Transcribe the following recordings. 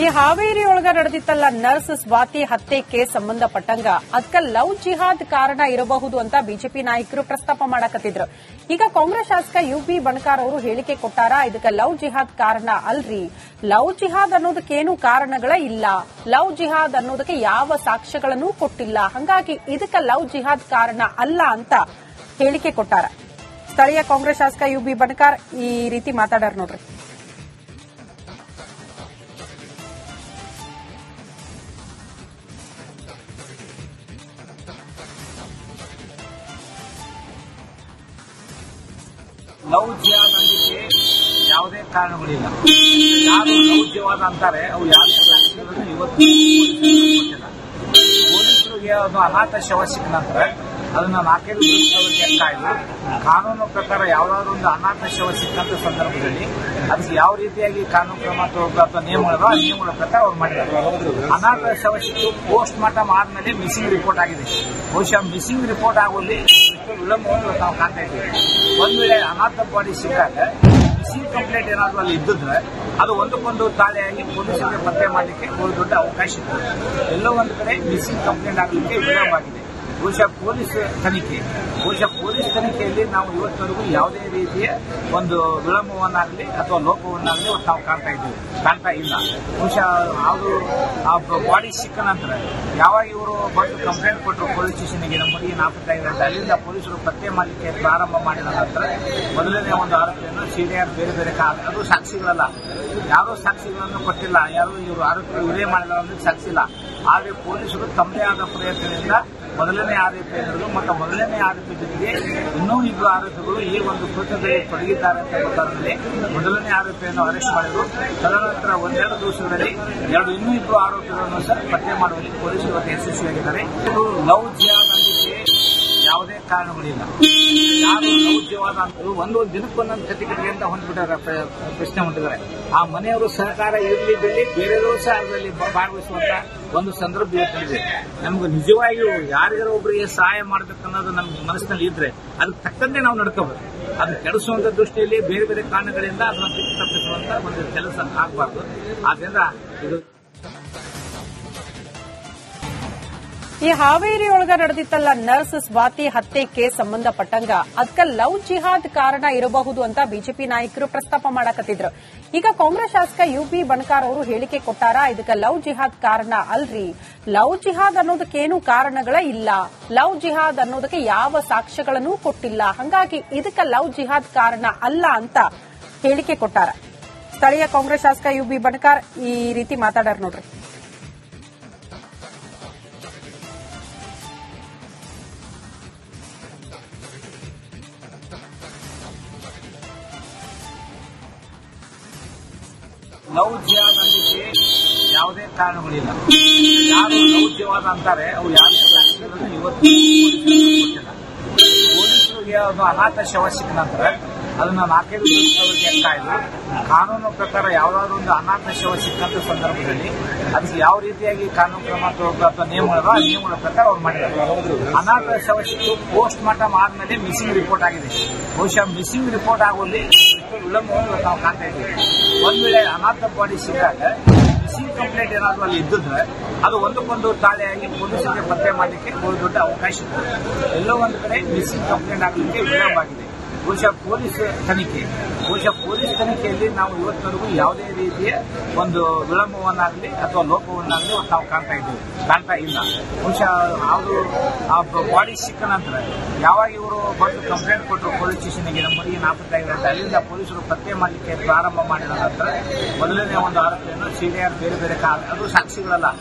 ಈ ಹಾವೇರಿ ಒಳಗ ನಡೆದಿತ್ತಲ್ಲ ನರ್ಸ್ ಸ್ವಾತಿ ಹತ್ಯೆ ಕೇಸ್ ಸಂಬಂಧಪಟ್ಟಂಗ ಅದಕ್ಕ ಲವ್ ಜಿಹಾದ್ ಕಾರಣ ಇರಬಹುದು ಅಂತ ಬಿಜೆಪಿ ನಾಯಕರು ಪ್ರಸ್ತಾಪ ಮಾಡಕತ್ತಿದ್ರು. ಈಗ ಕಾಂಗ್ರೆಸ್ ಶಾಸಕ ಯುಬಿ ಬಣಕಾರ್ ಅವರು ಹೇಳಿಕೆ ಕೊಟ್ಟಾರ, ಇದಕ್ಕ ಲವ್ ಜಿಹಾದ್ ಕಾರಣ ಅಲ್ರಿ, ಲವ್ ಜಿಹಾದ್ ಅನ್ನೋದಕ್ಕೇನು ಕಾರಣಗಳ ಇಲ್ಲ, ಲವ್ ಜಿಹಾದ್ ಅನ್ನೋದಕ್ಕೆ ಯಾವ ಸಾಕ್ಷ್ಯಗಳನ್ನೂ ಕೊಟ್ಟಿಲ್ಲ, ಹಂಗಾಗಿ ಇದಕ್ಕ ಲವ್ ಜಿಹಾದ್ ಕಾರಣ ಅಲ್ಲ ಅಂತ ಹೇಳಿಕೆ ಕೊಟ್ಟಾರ. ಸ್ಥಳೀಯ ಕಾಂಗ್ರೆಸ್ ಶಾಸಕ ಯುಬಿ ಬಣಕಾರ್ ಈ ರೀತಿ ಮಾತಾಡಾರ ನೋಡ್ರಿ. ಲವ್ ಜಿಹಾದ್ ಅನ್ನಲಿಕ್ಕೆ ಯಾವುದೇ ಕಾರಣಗಳಿಲ್ಲ. ಯಾರು ಲವ್ ಜಿಹಾದ್ ಅಂತಾರೆ ಅವ್ರು ಯಾರು ಇವತ್ತು ಪೊಲೀಸರಿಗೆ ಅದು ಅನಾಥ ಶವ ಸಿಕ್ಕ ನಂತರ ಅದನ್ನ 4 ದಿವಸದವರೆಗೆ ಕಾಯ್ದು ಕಾನೂನು ಪ್ರಕಾರ ಯಾವುದಾದ್ರೂ ಒಂದು ಅನಾಥ ಶವ ಸಿಕ್ಕಂತ ಸಂದರ್ಭದಲ್ಲಿ ಅದಕ್ಕೆ ಯಾವ ರೀತಿಯಾಗಿ ಕಾನೂನು ಕ್ರಮ ಅಥವಾ ನಿಯಮಗಳು ಆ ನಿಯಮಗಳ ಪ್ರಕಾರ ಅವ್ರು ಮಾಡಿದ್ದಾರೆ. ಅನಾಥ ಶವ ಸಿಕ್ಕು ಪೋಸ್ಟ್ ಮಾರ್ಟಮ್ ಆದ್ಮೇಲೆ ಮಿಸ್ಸಿಂಗ್ ರಿಪೋರ್ಟ್ ಆಗಿದೆ. ಬಹುಶಃ ಮಿಸ್ಸಿಂಗ್ ರಿಪೋರ್ಟ್ ಆಗುವಲ್ಲಿ ವಿಳಂಬವನ್ನು ನಾವು ಕಾಣ್ತಾ ಇದ್ದೀವಿ. ಒಂದ್ ವೇಳೆ ಅನಾಥ ಬಾಡಿ ಸಿಕ್ಕಾಗ ಮಿಸ್ಸಿಂಗ್ ಕಂಪ್ಲೇಂಟ್ ಏನಾದ್ರು ಅಲ್ಲಿ ಇದ್ದಿದ್ರೆ ಅದು ಒಂದಕ್ಕೊಂದು ತಾಳೆಯಾಗಿ ಪೊಲೀಸರಿಗೆ ಪತ್ತೆ ಮಾಡಲಿಕ್ಕೆ ದೊಡ್ಡ ಅವಕಾಶ ಇದೆ. ಎಲ್ಲೋ ಒಂದು ಕಡೆ ಮಿಸ್ಸಿಂಗ್ ಕಂಪ್ಲೇಂಟ್ ಆಗಲಿಕ್ಕೆ ವಿಳಂಬ ಆಗಿದೆ. ಬಹುಶಃ ಪೊಲೀಸ್ ತನಿಖೆಯಲ್ಲಿ ನಾವು ಇವತ್ತವರೆಗೂ ಯಾವುದೇ ರೀತಿಯ ಒಂದು ವಿಳಂಬವನ್ನಾಗಲಿ ಅಥವಾ ಲೋಪವನ್ನಾಗಲಿ ನಾವು ಕಾಣ್ತಾ ಇಲ್ಲ. ಬಹುಶಃ ಅವರು ಆ ಬಾಡಿ ಸಿಕ್ಕ ನಂತರ ಯಾವಾಗ ಇವರು ಬಂದು ಕಂಪ್ಲೇಂಟ್ ಕೊಟ್ಟರು ಪೊಲೀಸ್ ಸ್ಟೇಷನ್ಗೆ ನಮ್ಮ ಹುಡುಗಿ ನಾಪತ್ತಾಗಿದೆ ಅಂತ ಅಲ್ಲಿಂದ ಪೊಲೀಸರು ಪತ್ತೆ ಮಾಡಲಿಕ್ಕೆ ಪ್ರಾರಂಭ ಮಾಡಿದ ನಂತರ ಮೊದಲನೇ ಒಂದು ಆರೋಪಿಯನ್ನು ಸಿಡಿಆರ್ ಬೇರೆ ಅದು ಸಾಕ್ಷಿಗಳಲ್ಲ, ಯಾರೂ ಸಾಕ್ಷಿಗಳನ್ನು ಕೊಟ್ಟಿಲ್ಲ, ಯಾರು ಇವರು ಆರೋಪಿಗಳು ಇವರೇ ಮಾಡಿಲ್ಲ ಅಂದ್ರೆ ಸಾಕ್ಷಿ ಇಲ್ಲ. ಆದರೆ ಪೊಲೀಸರು ತಮ್ಮದೇ ಆದ ಪ್ರಯತ್ನದಿಂದ ಮೊದಲನೇ ಆರೋಪಿ ಎನ್ನುವುದು ಮತ್ತು ಮೊದಲನೇ ಆರೋಪಿ ಜೊತೆಗೆ ಇನ್ನೂ 2 ಆರೋಪಿಗಳು ಈ ಒಂದು ಕೃತ್ಯದಲ್ಲಿ ತೊಡಗಿದ್ದಾರೆ ಅಂತ ಗೊತ್ತಾದಲ್ಲಿ ಮೊದಲನೇ ಆರೋಪಿಯನ್ನು ಅರೆಸ್ಟ್ ಮಾಡಿದರು. ತದನಂತರ 1-2 ದಿವಸಗಳಲ್ಲಿ ಇನ್ನೂ 2 ಆರೋಪಿಗಳನ್ನು ಸಹ ಪತ್ತೆ ಮಾಡುವಲ್ಲಿ ಪೊಲೀಸರು ಇವತ್ತು ಯಶಸ್ವಿಯಾಗಿದ್ದಾರೆ. ಇದು ಲವ್ ಜಿಹಾದ್ ಅನ್ನಲಿಕ್ಕೆ ಯಾವುದೇ ಕಾರಣಗಳಿಲ್ಲ. ಯಾರು ಲವ್ ಜಿಹಾದ್ ಅಂತ ಒಂದು ದಿನಕ್ಕೊಂದೊಂದು ಕತಿಕತೆ ಅಂತ ಹೊಂದ್ಬಿಟ್ಟಾರೆ, ಪ್ರಶ್ನೆ ಹೊಂದಿದ್ದಾರೆ. ಆ ಮನೆಯವರು ಸಹಕಾರ ಇರಲಿ ಬೇರೆಯವರು ಸಹ ಅದರಲ್ಲಿ ಭಾಗವಹಿಸುವಂತ ಒಂದು ಸಂದರ್ಭ ಇವತ್ತಿದೆ. ನಮ್ಗೆ ನಿಜವಾಗಿಯೂ ಯಾರಿಗಾರ ಒಬ್ಬರಿಗೆ ಸಹಾಯ ಮಾಡಬೇಕನ್ನೋದು ನಮ್ಮ ಮನಸ್ಸಿನಲ್ಲಿ ಇದ್ರೆ ಅದಕ್ಕೆ ತಕ್ಕಂತೆ ನಾವು ನಡ್ಕೋಬೇಕು. ಅದು ಕೆಡಿಸುವಂತ ದೃಷ್ಟಿಯಲ್ಲಿ ಬೇರೆ ಕಾರಣಗಳಿಂದ ಅದನ್ನು ತಪ್ಪಿಸುವಂತ ಒಂದು ಕೆಲಸ ಆಗಬಾರ್ದು. ಆದ್ರಿಂದ ಇದು ಈ ಹಾವೇರಿ ಒಳಗ ನಡೆದಿತ್ತಲ್ಲ ನರ್ಸ್ ಸ್ವಾತಿ ಹತ್ಯೆ ಕೇಸ್ ಸಂಬಂಧಪಟ್ಟಂಗ ಅದಕ್ಕ ಲವ್ ಜಿಹಾದ್ ಕಾರಣ ಇರಬಹುದು ಅಂತ ಬಿಜೆಪಿ ನಾಯಕರು ಪ್ರಸ್ತಾಪ ಮಾಡಕತ್ತಿದ್ರು. ಈಗ ಕಾಂಗ್ರೆಸ್ ಶಾಸಕ ಯುಬಿ ಬಣಕಾರ್ ಅವರು ಹೇಳಿಕೆ ಕೊಟ್ಟಾರ, ಇದಕ್ಕ ಲವ್ ಜಿಹಾದ್ ಕಾರಣ ಅಲ್ರಿ, ಲವ್ ಜಿಹಾದ್ ಅನ್ನೋದಕ್ಕೇನು ಕಾರಣಗಳ ಇಲ್ಲ, ಲವ್ ಜಿಹಾದ್ ಅನ್ನೋದಕ್ಕೆ ಯಾವ ಸಾಕ್ಷ್ಯಗಳನ್ನೂ ಕೊಟ್ಟಿಲ್ಲ, ಹಂಗಾಗಿ ಇದಕ್ಕ ಲವ್ ಜಿಹಾದ್ ಕಾರಣ ಅಲ್ಲ ಅಂತ ಹೇಳಿಕೆ ಕೊಟ್ಟಾರ. ಸ್ಥಳೀಯ ಕಾಂಗ್ರೆಸ್ ಶಾಸಕ ಯುಬಿ ಬಣಕಾರ್ ಈ ರೀತಿ ಮಾತಾಡಾರ ನೋಡ್ರಿ. ಲವ್ ಜಿಹಾದ್ ಅನ್ನಲಿಕ್ಕೆ ಯಾವುದೇ ಕಾರಣಗಳಿಲ್ಲ. ಯಾರು ಲವ್ ಜಿಹಾದ್ ಅಂತಾರೆ ಅವ್ರು ಯಾರು ಸಾಕ್ಷಿಗಳನ್ನು ಇವತ್ತು ಪೊಲೀಸರಿಗೆ ಅದು ಅನಾಥ ಶವ ಸಿಕ್ಕ ನಂತರ ಅದನ್ನ 4 ದಿವಸದವರೆಗೆ ಕಾಯ್ದು ಕಾನೂನು ಪ್ರಕಾರ ಯಾವುದಾದ್ರೂ ಒಂದು ಅನಾಥ ಶವ ಸಿಕ್ಕಂತ ಸಂದರ್ಭದಲ್ಲಿ ಅದಕ್ಕೆ ಯಾವ ರೀತಿಯಾಗಿ ಕಾನೂನು ಕ್ರಮ ಅಥವಾ ನಿಯಮಗಳು ಆ ನಿಯಮಗಳ ಪ್ರಕಾರ ಅವ್ರು ಮಾಡಿದ್ದಾರೆ. ಅನಾಥ ಶವ ಸಿಕ್ಕು ಪೋಸ್ಟ್ ಮಾರ್ಟಮ್ ಆದ್ಮೇಲೆ ಮಿಸ್ಸಿಂಗ್ ರಿಪೋರ್ಟ್ ಆಗಿದೆ. ಬಹುಶಃ ಮಿಸ್ಸಿಂಗ್ ರಿಪೋರ್ಟ್ ಆಗುವಲ್ಲಿ ವಿಳಂಬವನ್ನು ನಾವು ಕಾಣ್ತಾ ಇದ್ದೀವಿ. ಒಂದ್ ವೇಳೆ ಅನಾಥ ಬಾಡಿ ಸಿಕ್ಕಾಗ ಮಿಸ್ಸಿಂಗ್ ಕಂಪ್ಲೇಂಟ್ ಏನಾದ್ರು ಅಲ್ಲಿ ಇದ್ದಿದ್ರೆ ಅದು ಒಂದಕ್ಕೊಂದು ತಾಳೆಯಾಗಿ ಪೊಲೀಸರಿಗೆ ಪತ್ತೆ ಮಾಡಲಿಕ್ಕೆ ದೊಡ್ಡ ಅವಕಾಶ ಇದೆ. ಎಲ್ಲೋ ಒಂದು ಕಡೆ ಮಿಸ್ಸಿಂಗ್ ಕಂಪ್ಲೇಂಟ್ ಆಗಲಿಕ್ಕೆ ವಿಳಂಬ ಆಗಿದೆ. ಬಹುಶಃ ಪೊಲೀಸ್ ತನಿಖೆಯಲ್ಲಿ ನಾವು ಇವತ್ತವರೆಗೂ ಯಾವುದೇ ರೀತಿಯ ಒಂದು ವಿಳಂಬವನ್ನಾಗಲಿ ಅಥವಾ ಲೋಪವನ್ನಾಗಲಿ ನಾವು ಕಾಣ್ತಾ ಇಲ್ಲ. ಬಹುಶಃ ಅವರು ಆ ಬಾಡಿ ಸಿಕ್ಕ ನಂತರ ಯಾವಾಗ ಇವರು ಬಂದು ಕಂಪ್ಲೇಂಟ್ ಕೊಟ್ಟರು ಪೊಲೀಸ್ ಸ್ಟೇಷನ್ಗೆ ನಮ್ಮ ಹುಡುಗಿ ನಾಪತ್ತಾಗಿದೆ ಅಂತ ಅಲ್ಲಿಂದ ಪೊಲೀಸರು ಪತ್ತೆ ಮಾಡಲಿಕ್ಕೆ ಪ್ರಾರಂಭ ಮಾಡಿದ ನಂತರ ಮೊದಲನೇ ಒಂದು ಆರೋಪಿಯನ್ನು ಸಿಡಿಆರ್ ಬೇರೆ ಅದು ಸಾಕ್ಷಿಗಳಲ್ಲ,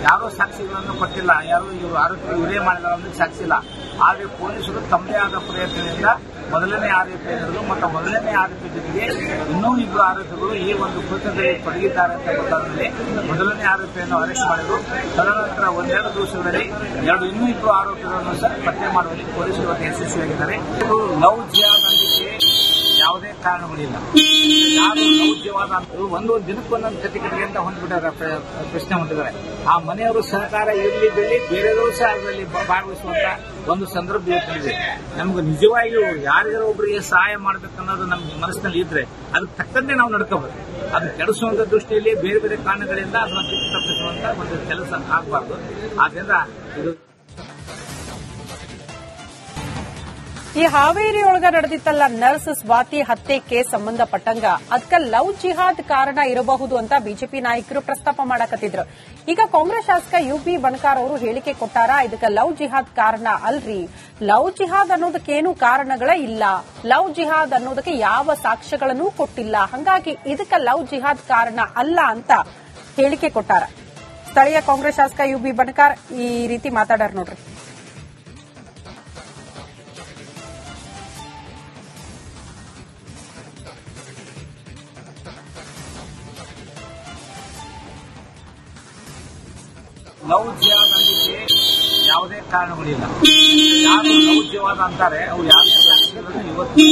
ಯಾರೂ ಸಾಕ್ಷಿಗಳನ್ನು ಕೊಟ್ಟಿಲ್ಲ, ಯಾರು ಇವರು ಆರೋಪಿಗಳು ಇವರೇ ಮಾಡಿಲ್ಲ ಅಂದ್ರೆ ಸಾಕ್ಷಿ ಇಲ್ಲ. ಆದರೆ ಪೊಲೀಸರು ತಮ್ಮದೇ ಆದ ಪ್ರಯತ್ನದಿಂದ ಮೊದಲನೇ ಆರೋಪಿ ಎನ್ನುವುದು ಮತ್ತು ಮೊದಲನೇ ಆರೋಪಿ ಜೊತೆಗೆ ಇನ್ನೂ 2 ಆರೋಪಿಗಳು ಈ ಒಂದು ಕೃತ್ಯದಲ್ಲಿ ತೊಡಗಿದ್ದಾರೆ ಅಂತ ಗೊತ್ತಾದಲ್ಲಿ ಮೊದಲನೇ ಆರೋಪಿಯನ್ನು ಅರೆಸ್ಟ್ ಮಾಡಿದರು. ತದನಂತರ 1-2 ದಿವಸಗಳಲ್ಲಿ ಇನ್ನೂ 2 ಆರೋಪಿಗಳನ್ನು ಸಹ ಪತ್ತೆ ಮಾಡುವಲ್ಲಿ ಪೊಲೀಸರು ಇವತ್ತು ಯಶಸ್ವಿಯಾಗಿದ್ದಾರೆ. ಇದು ಲವ್ ಜಿಹಾದ್ ಅನ್ನಲಿಕ್ಕೆ ಯಾವುದೇ ಕಾರಣಗಳಿಲ್ಲ. ಯಾರು ಲೌಕ್ಯವಾದ ಒಂದು ದಿನಕ್ಕೊಂದೊಂದು ಕತೆ ಅಂತ ಹೊಂದ್ಬಿಟ್ಟಾರೆ, ಪ್ರಶ್ನೆ ಹೊಂದಿದ್ದಾರೆ. ಆ ಮನೆಯವರು ಸಹಕಾರ ಇರಲಿ ಬೆಳಿ, ಬೇರೆಯವರು ಸಹ ಅದರಲ್ಲಿ ಭಾಗವಹಿಸುವಂತ ಒಂದು ಸಂದರ್ಭ ಇವತ್ತಿದೆ. ನಮ್ಗೆ ನಿಜವಾಗಿಯೂ ಯಾರಿಗಾರ ಒಬ್ಬರಿಗೆ ಸಹಾಯ ಮಾಡಬೇಕನ್ನೋದು ನಮ್ಮ ಮನಸ್ಸಿನಲ್ಲಿ ಇದ್ರೆ ಅದಕ್ಕೆ ತಕ್ಕಂತೆ ನಾವು ನಡ್ಕೋಬೇಕು. ಅದು ಕೆಡಿಸುವಂತ ದೃಷ್ಟಿಯಲ್ಲಿ ಬೇರೆ ಬೇರೆ ಕಾರಣಗಳಿಂದ ಅದನ್ನ ಕಿತ್ತು ತಪ್ಪಿಸುವಂತ ಒಂದು ಕೆಲಸ ಆಗಬಾರ್ದು. ಆದ್ರಿಂದ ಇದು ಈ ಹಾವೇರಿಯೊಳಗ ನಡೆದಿತ್ತಲ್ಲ ನರ್ಸ್ ಸ್ವಾತಿ ಹತ್ಯೆ ಕೇಸ್ ಸಂಬಂಧಪಟ್ಟಂಗ ಅದಕ್ಕ ಲವ್ ಜಿಹಾದ್ ಕಾರಣ ಇರಬಹುದು ಅಂತ ಬಿಜೆಪಿ ನಾಯಕರು ಪ್ರಸ್ತಾಪ ಮಾಡಕತ್ತಿದ್ರು. ಈಗ ಕಾಂಗ್ರೆಸ್ ಶಾಸಕ ಯುಪಿ ಬಣಕಾರ್ ಅವರು ಹೇಳಿಕೆ ಕೊಟ್ಟಾರ, ಇದಕ್ಕೆ ಲವ್ ಜಿಹಾದ್ ಕಾರಣ ಅಲ್ರಿ, ಲವ್ ಜಿಹಾದ್ ಅನ್ನೋದಕ್ಕೇನು ಕಾರಣಗಳೇ ಇಲ್ಲ, ಲವ್ ಜಿಹಾದ್ ಅನ್ನೋದಕ್ಕೆ ಯಾವ ಸಾಕ್ಷ್ಯಗಳನ್ನೂ ಕೊಟ್ಟಿಲ್ಲ, ಹಂಗಾಗಿ ಇದಕ್ಕೆ ಲವ್ ಜಿಹಾದ್ ಕಾರಣ ಅಲ್ಲ ಅಂತ ಹೇಳಿಕೆ ಕೊಟ್ಟಾರ. ಸ್ಥಳೀಯ ಕಾಂಗ್ರೆಸ್ ಶಾಸಕ ಯುಪಿ ಬಣಕಾರ್ ಈ ರೀತಿ ಮಾತಾಡಾರ ನೋಡ್ರಿ. ಲವ್ ಜಿಹಾದ್ ಅನ್ನಲಿಕ್ಕೆ ಯಾವುದೇ ಕಾರಣಗಳಿಲ್ಲ. ಯಾರು ಲವ್ ಜಿಹಾದ್ ಅಂತಾರೆ ಅವ್ರು ಯಾವುದೇ ಸಾಕ್ಷಿಗಳನ್ನು ಇವತ್ತು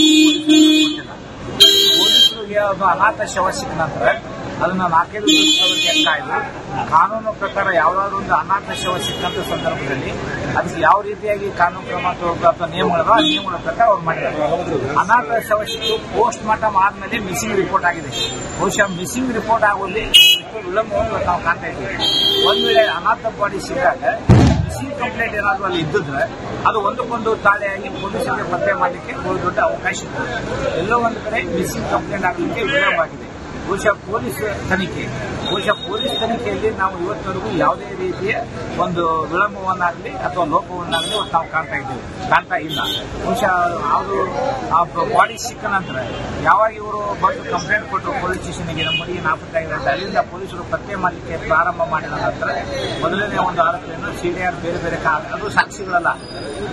ಪೊಲೀಸರಿಗೆ ಒಬ್ಬ ಅನಾಥ ಶವ ಸಿಕ್ಕ ನಂತರ ಅದನ್ನ 4 ದಿವಸದವರೆಗೆ ಕಾಯ್ದು ಕಾನೂನು ಪ್ರಕಾರ ಯಾವ್ದಾದ್ರು ಒಂದು ಅನಾಥ ಶವ ಸಿಕ್ಕಂತ ಸಂದರ್ಭದಲ್ಲಿ ಅದಕ್ಕೆ ಯಾವ ರೀತಿಯಾಗಿ ಕಾನೂನು ಕ್ರಮ ಅಥವಾ ನಿಯಮಗಳು ಆ ನಿಯಮಗಳ ಪ್ರಕಾರ ಅವ್ರು ಮಾಡಿದ್ದಾರೆ. ಅನಾಥ ಶವ ಸಿಕ್ಕು ಪೋಸ್ಟ್ ಮಾರ್ಟಮ್ ಆದ್ಮೇಲೆ ಮಿಸ್ಸಿಂಗ್ ರಿಪೋರ್ಟ್ ಆಗಿದೆ. ಬಹುಶಃ ಮಿಸ್ಸಿಂಗ್ ರಿಪೋರ್ಟ್ ಆಗುವಲ್ಲಿ ವಿಳಂಬವನ್ನು ನಾವು ಕಾಣ್ತಾ ಇದ್ದೀವಿ. ಒಂದ್ ವೇಳೆ ಅನಾಥ ಬಾಡಿ ಸಿಕ್ಕಾಗ ಮಿಸ್ಸಿಂಗ್ ಕಂಪ್ಲೇಂಟ್ ಏನಾದ್ರು ಅಲ್ಲಿ ಇದ್ದಿದ್ರೆ ಅದು ಒಂದಕ್ಕೊಂದು ತಾಳೆಯಾಗಿ ಪೊಲೀಸರಿಗೆ ಪತ್ತೆ ಮಾಡಲಿಕ್ಕೆ ದೊಡ್ಡ ಅವಕಾಶ ಇದೆ. ಎಲ್ಲೋ ಒಂದು ಕಡೆ ಮಿಸ್ಸಿಂಗ್ ಕಂಪ್ಲೇಂಟ್ ಆಗಲಿಕ್ಕೆ ವಿಳಂಬ ಆಗಿದೆ. ಬಹುಶಃ ಪೊಲೀಸ್ ತನಿಖೆಯಲ್ಲಿ ನಾವು ಇವತ್ತವರೆಗೂ ಯಾವುದೇ ರೀತಿಯ ಒಂದು ವಿಳಂಬವನ್ನಾಗಲಿ ಅಥವಾ ಲೋಪವನ್ನಾಗಲಿ ನಾವು ಕಾಣ್ತಾ ಇಲ್ಲ. ಬಹುಶಃ ಅದು ಆ ಬಾಡಿ ಸಿಕ್ಕ ನಂತರ ಯಾವಾಗ ಇವರು ಬಂದು ಕಂಪ್ಲೇಂಟ್ ಕೊಟ್ಟರು ಪೊಲೀಸ್ ಸ್ಟೇಷನ್ಗೆ, ನಮ್ಮ ಹುಡುಗಿ ನಾಪತ್ತಾಗಿದೆ ಅಂತ, ಅಲ್ಲಿಂದ ಪೊಲೀಸರು ಪತ್ತೆ ಮಾಡಲಿಕ್ಕೆ ಪ್ರಾರಂಭ ಮಾಡಿದ ನಂತರ ಮೊದಲನೇ ಒಂದು ಆರೋಪಿಯನ್ನು ಸಿಡಿಆರ್ ಬೇರೆ ಬೇರೆ ಅದು ಸಾಕ್ಷಿಗಳಲ್ಲ,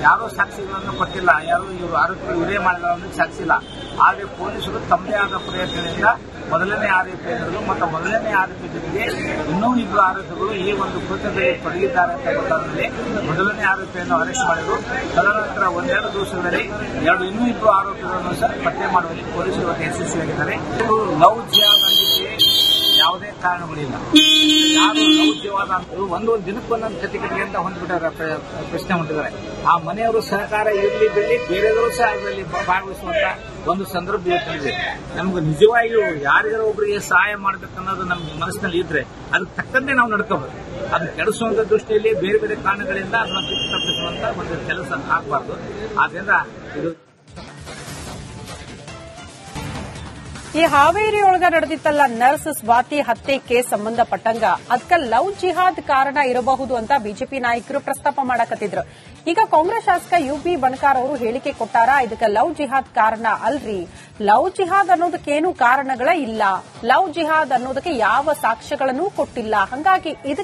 ಯಾರೂ ಸಾಕ್ಷಿಗಳನ್ನು ಕೊಟ್ಟಿಲ್ಲ, ಯಾರು ಇವರು ಆರೋಪಿಗಳು ಇವರೇ ಮಾಡಿದ ಸಾಕ್ಷಿ ಇಲ್ಲ. ಆದರೆ ಪೊಲೀಸರು ತಮ್ಮದೇ ಆದ ಪ್ರಯತ್ನದಿಂದ ಮೊದಲನೇ ಆರೋಪಿ ಎಂದರು ಮತ್ತು ಮೊದಲನೇ ಆರೋಪಿ ಜೊತೆಗೆ ಇನ್ನೂ 2 ಆರೋಪಿಗಳು ಈ ಒಂದು ಕೃತ್ಯದಲ್ಲಿ ತೊಡಗಿದ್ದಾರೆ ಅಂತ ಗೊತ್ತಾದಲ್ಲಿ ಮೊದಲನೇ ಆರೋಪಿಯನ್ನು ಅರೆಸ್ಟ್ ಮಾಡಿದರು. ತದನಂತರ 1-2 ದಿವಸಗಳಲ್ಲಿ ಇನ್ನೂ 2 ಆರೋಪಿಗಳನ್ನು ಸಹ ಪತ್ತೆ ಮಾಡುವಲ್ಲಿ ಪೊಲೀಸರು ಯಶಸ್ವಿಯಾಗಿದ್ದಾರೆ. ಲವ್ ಜಿಹಾದ್ ಅನ್ನಲಿಕ್ಕೆ ಯಾವುದೇ ಕಾರಣಗಳಿಲ್ಲ. ಯಾರು ಲವ್ ಜಿಹಾದ್ ಒಂದು ದಿನಕ್ಕೊಂದೊಂದು ಕತೆ ಅಂತ ಹೊಂದ್ಬಿಟ್ಟಾರೆ, ಪ್ರಶ್ನೆ ಹೊಂದಿದ್ದಾರೆ. ಆ ಮನೆಯವರು ಸಹಕಾರ ಇರಲಿ ಬೆಳಿ, ಬೇರೆಯವರು ಸಹ ಅದರಲ್ಲಿ ಭಾಗವಹಿಸುವಂತ ಒಂದು ಸಂದರ್ಭ ಇವತ್ತಿದೆ. ನಮ್ಗೆ ನಿಜವಾಗಿಯೂ ಯಾರಿಗಾರ ಒಬ್ಬರಿಗೆ ಸಹಾಯ ಮಾಡಬೇಕನ್ನೋದು ನಮ್ಮ ಮನಸ್ಸಿನಲ್ಲಿ ಇದ್ರೆ ಅದಕ್ಕೆ ತಕ್ಕಂತೆ ನಾವು ನಡ್ಕೋಬೇಕು. ಅದು ಕೆಡಿಸುವಂತ ದೃಷ್ಟಿಯಲ್ಲಿ ಬೇರೆ ಬೇರೆ ಕಾರಣಗಳಿಂದ ಅದನ್ನ ಕಿತ್ತು ತಪ್ಪಿಸುವಂತ ಒಂದು ಕೆಲಸ ಆಗಬಾರ್ದು. ಆದ್ರಿಂದ ಇದು ಈ ಹಾವೇರಿಯೊಳಗ ನಡೆದಿತ್ತಲ್ಲ ನರ್ಸ್ ಸ್ವಾತಿ ಹತ್ಯೆ ಕೇಸ್ ಸಂಬಂಧಪಟ್ಟಂಗ ಅದಕ್ಕ ಲವ್ ಜಿಹಾದ್ ಕಾರಣ ಇರಬಹುದು ಅಂತ ಬಿಜೆಪಿ ನಾಯಕರು ಪ್ರಸ್ತಾಪ ಮಾಡಕತ್ತಿದ್ರು. ಈಗ ಕಾಂಗ್ರೆಸ್ ಶಾಸಕ ಯುಪಿ ಬಣಕಾರ್ ಅವರು ಹೇಳಿಕೆ ಕೊಟ್ಟಾರ, ಇದಕ್ಕೆ ಲವ್ ಜಿಹಾದ್ ಕಾರಣ ಅಲ್ರಿ, ಲವ್ ಜಿಹಾದ್ ಅನ್ನೋದಕ್ಕೇನು ಕಾರಣಗಳೇ ಇಲ್ಲ, ಲವ್ ಜಿಹಾದ್ ಅನ್ನೋದಕ್ಕೆ ಯಾವ ಸಾಕ್ಷ್ಯಗಳನ್ನೂ ಕೊಟ್ಟಿಲ್ಲ, ಹಂಗಾಗಿ